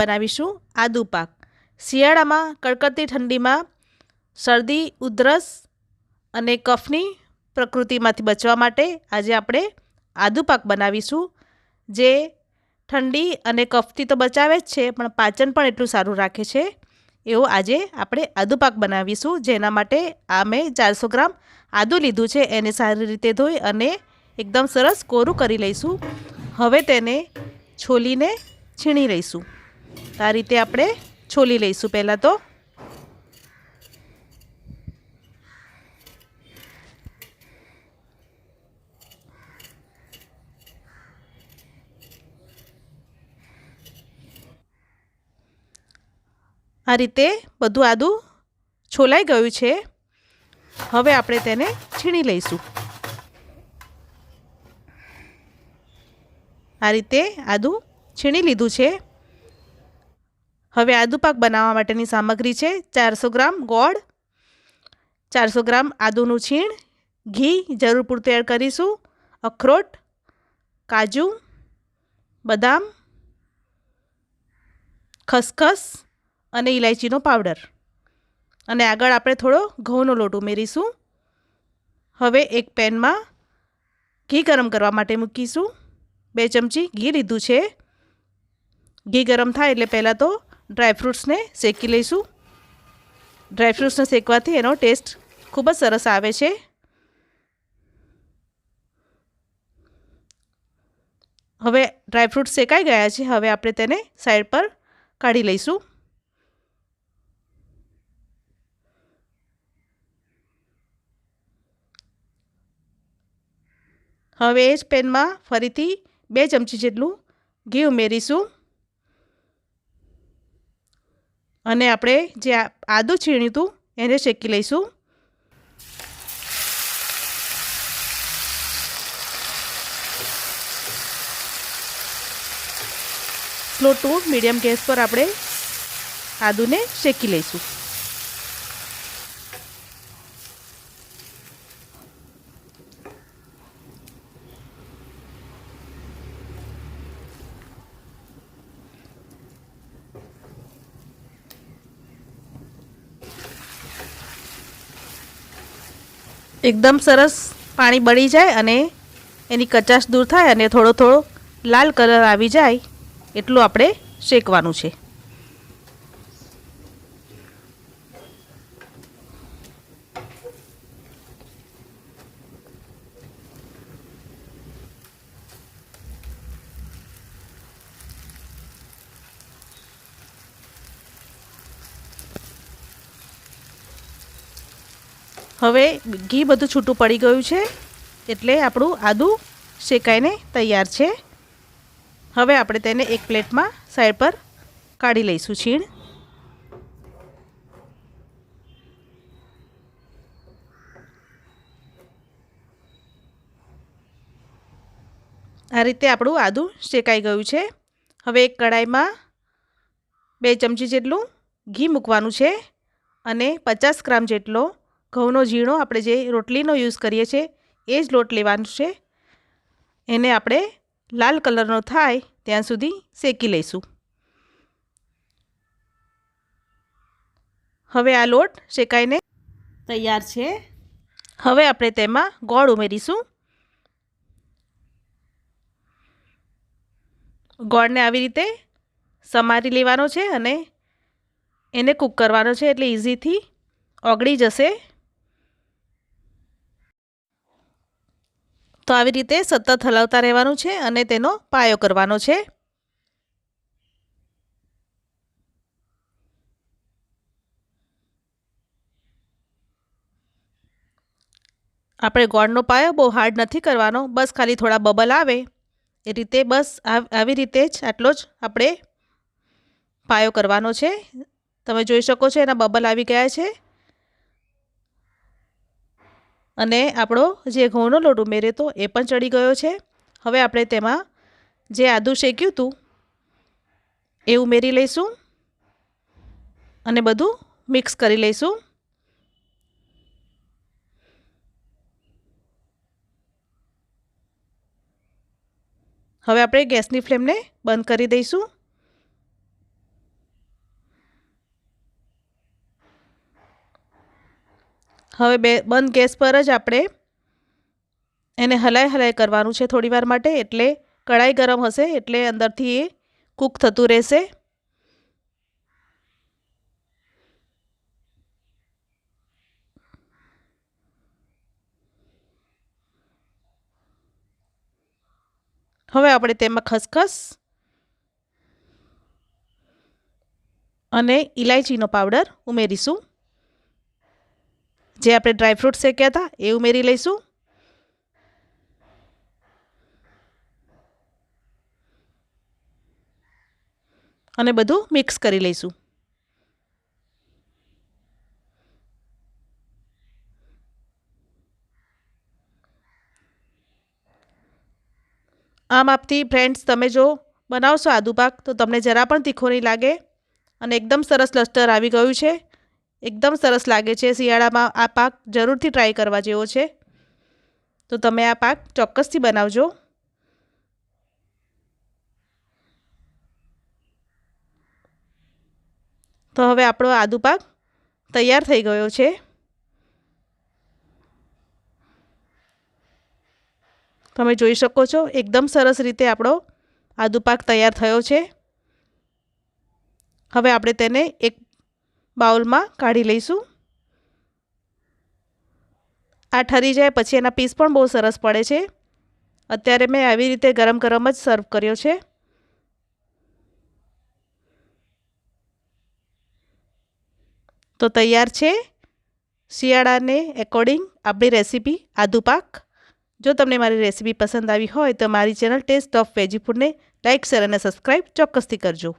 બનાવીશું આદુ પાક। શિયાળામાં કડકડતી ઠંડીમાં શરદી, ઉધરસ અને કફની પ્રકૃતિમાંથી બચવા માટે આજે આપણે આદુ પાક બનાવીશું, જે ઠંડી અને કફથી તો બચાવે જ છે પણ પાચન પણ એટલું સારું રાખે છે। એવો આજે આપણે આદુ પાક બનાવીશું, જેના માટે આ મેં 400 ગ્રામ આદુ લીધું છે। એને સારી રીતે ધોઈ અને એકદમ સરસ કોરું કરી લઈશું। હવે તેને છોલીને છીણી લઈશું। આ રીતે આપણે છોલી લઈશું। પહેલાં તો આ રીતે બધું આદું છોલાઈ ગયું છે। હવે આપણે તેને છીણી લઈશું। આ રીતે આદું છીણી લીધું છે। હવે આદુ પાક બનાવવા માટેની સામગ્રી છે 400 ગ્રામ ગોળ, 400 ગ્રામ આદુનું છીણ, ઘી જરૂર પૂરતું એડ કરીશું, અખરોટ, કાજુ, બદામ, ખસખસ અને ઇલાયચીનો પાવડર, અને આગળ આપણે થોડો ઘઉંનો લોટ ઉમેરીશું। હવે એક પેનમાં ઘી ગરમ કરવા માટે મૂકીશું। 2 ચમચી ઘી લીધું છે। ઘી ગરમ થાય એટલે પહેલાં તો ડ્રાયફ્રૂટ્સને શેકી લઈશું। ડ્રાયફ્રૂટ્સને શેકવાથી એનો ટેસ્ટ ખૂબ જ સરસ આવે છે। હવે ડ્રાયફ્રૂટ્સ શેકાઈ ગયા છે। હવે આપણે તેને સાઈડ પર કાઢી લઈશું। હવે એ જ પેનમાં ફરીથી 2 ચમચી જેટલું ઘી ઉમેરીશું અને આપણે જે આદું છીણ્યું હતું એને શેકી લઈશું। સ્લો ટુ મીડિયમ ગેસ પર આપણે આદુને શેકી લઈશું। એકદમ સરસ પાણી બળી જાય અને એની કચાશ દૂર થાય અને થોડો થોડો લાલ કલર આવી જાય એટલું આપણે શેકવાનું છે। હવે ઘી બધું છૂટું પડી ગયું છે એટલે આપણું આદું શેકાઈને તૈયાર છે। હવે આપણે તેને એક પ્લેટમાં સાઈડ પર કાઢી લઈશું છીણ। આ રીતે આપણું આદું શેકાઈ ગયું છે। હવે એક કઢાઈમાં 2 ચમચી જેટલું ઘી મૂકવાનું છે અને 50 ગ્રામ જેટલો ઘઉંનો ઝીણો આપણે જે રોટલીનો યુઝ કરીએ છીએ એ જ લોટ લેવાનો છે। એને આપણે લાલ કલરનો થાય ત્યાં સુધી શેકી લઈશું। હવે આ લોટ શેકાઈને તૈયાર છે। હવે આપણે તેમાં ગોળ ઉમેરીશું। ગોળને આવી રીતે સમારી લેવાનો છે અને એને કૂક કરવાનો છે એટલે ઇઝીથી ઓગળી જશે। તો આવી રીતે સતત હલાવતા રહેવાનું છે અને તેનો પાયો કરવાનો છે। આપણે ગોળનો પાયો બહુ હાર્ડ નથી કરવાનો, બસ ખાલી થોડા બબલ આવે એ રીતે, બસ આવી રીતે જ આટલો જ આપણે પાયો કરવાનો છે। તમે જોઈ શકો છો એના બબલ આવી ગયા છે અને આપણો જે ઘઉંનો લોટ ઉમેર્યો હતો એ પણ ચડી ગયો છે। હવે આપણે તેમાં જે આદું શેક્યું હતું એ ઉમેરી લઈશું અને બધું મિક્સ કરી લઈશું। હવે આપણે ગેસની ફ્લેમને બંધ કરી દઈશું। હવે બંધ ગેસ પર જ આપણે એને હલાઈ કરવાનું છે થોડીવાર માટે, એટલે કઢાઈ ગરમ હશે એટલે અંદરથી એ કૂક થતું રહેશે. હવે આપણે તેમાં ખસખસ અને ઇલાયચીનો પાવડર ઉમેરીશું. જે આપણે ડ્રાયફ્રૂટ શેક્યા હતા એ ઉમેરી લઈશું. અને બધું મિક્સ કરી લઈશું. આ માપથી ફ્રેન્ડ્સ તમે જો બનાવશો આદુ પાક તો તમને જરા પણ તીખો નહીં લાગે અને એકદમ સરસ લસ્ટર આવી ગયું છે. એકદમ સરસ લાગે છે. શિયાળામાં આ પાક જરૂરથી ટ્રાય કરવા જેવો છે. તો તમે આ પાક ચોક્કસથી બનાવજો. તો હવે આપણો આદુ પાક તૈયાર થઈ ગયો છે. તમે જોઈ શકો છો એકદમ સરસ રીતે આપણો આદુ પાક તૈયાર થયો છે. હવે આપણે તેને એક બાઉલમાં કાઢી લઈશું. આ ઠરી જાય પછી એના પીસ પણ બહુ સરસ પડે છે. અત્યારે મેં આવી રીતે ગરમ ગરમ જ સર્વ કર્યો છે. તો તૈયાર છે શિયાળાને એકોર્ડિંગ આપણી રેસીપી આદુ પાક. જો તમને મારી રેસીપી પસંદ આવી હોય તો મારી ચેનલ ટેસ્ટ ઓફ વેજી ફૂડને લાઇક, શેર અને સબસ્ક્રાઈબ ચોક્કસથી કરજો.